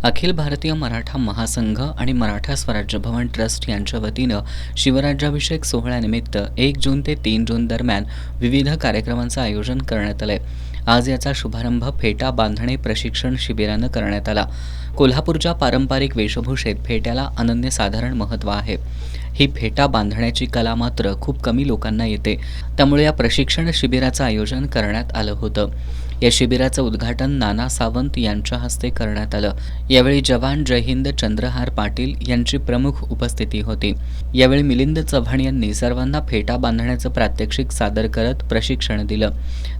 अखिल भारतीय मराठा महासंघ आणि मराठा स्वराज्य भवन ट्रस्ट यांच्या वतीनं शिवराज्याभिषेक सोहळ्यानिमित्त 1 जून ते 3 जून दरम्यान विविध कार्यक्रमांचं आयोजन करण्यात आलंय. आज याचा शुभारंभ फेटा बांधणे प्रशिक्षण शिबिरानं करण्यात आला. कोल्हापूरच्या पारंपरिक वेशभूषेत फेट्याला अनन्यसाधारण महत्त्व आहे. ही फेटा बांधण्याची कला मात्र खूप कमी लोकांना येते. त्यामुळे या प्रशिक्षण शिबिराचं आयोजन करण्यात आलं होतं. या शिबिराचं उद्घाटन नाना सावंत यांच्या हस्ते करण्यात आलं. यावेळी जवान जय हिंद चंद्रहार पाटील यांची प्रमुख उपस्थिती होती. यावेळी मिलिंद चव्हाण यांनी सर्वांना फेटा बांधण्याचं प्रात्यक्षिक सादर करत प्रशिक्षण दिलं.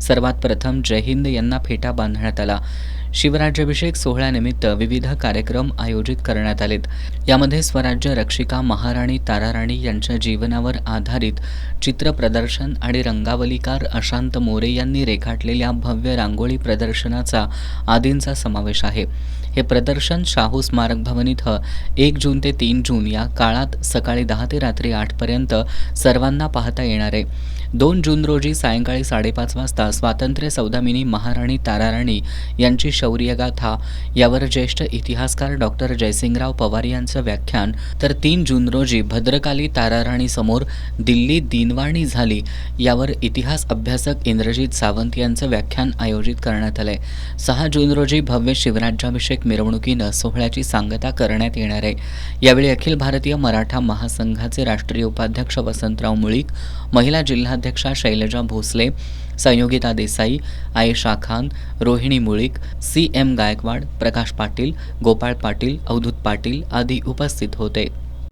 सर्वात प्रथम जय हिंद यांना फेटा बांधण्यात आला. शिवराज्याभिषेक सोहळ्यानिमित्त विविध कार्यक्रम आयोजित करण्यात आलेत. यामध्ये स्वराज्य रक्षिका महाराणी ताराराणी यांच्या जीवनावर आधारित चित्र प्रदर्शन आणि रंगावलीकार अशांत मोरे यांनी रेखाटलेल्या भव्य रांगोळी प्रदर्शनाचा आदींचा समावेश आहे. हे प्रदर्शन शाहू स्मारक भवन इथं 1 जून ते 3 जून या काळात सकाळी 10 ते रात्री 8 पर्यंत सर्वांना पाहता येणार आहे. 2 जून रोजी सायंकाळी 5:30 वाजता स्वातंत्र्य सौदामिनी महाराणी ताराराणी यांची शौर्यगाथा यावर ज्येष्ठ इतिहासकार डॉक्टर जयसिंगराव पवार यांचं व्याख्यान, तर 3 जून रोजी भद्रकाली ताराराणी समोर दिल्ली दिनवाणी झाली यावर इतिहास अभ्यासक इंद्रजित सावंत यांचं व्याख्यान आयोजित करण्यात आलंय. 6 जून रोजी भव्य शिवराज्याभिषेक मिरवणुकीनं सोहळ्याची सांगता करण्यात येणार आहे. यावेळी अखिल भारतीय मराठा महासंघाचे राष्ट्रीय उपाध्यक्ष वसंतराव मुळीक, महिला जिल्हाध्यक्षा शैलजा भोसले, संयोगिता देसाई, आयशा खान, रोहिणी मुळीक, CM गायकवाड, प्रकाश पाटील, गोपाळ पाटील, अवधूत पाटील आदी उपस्थित होते.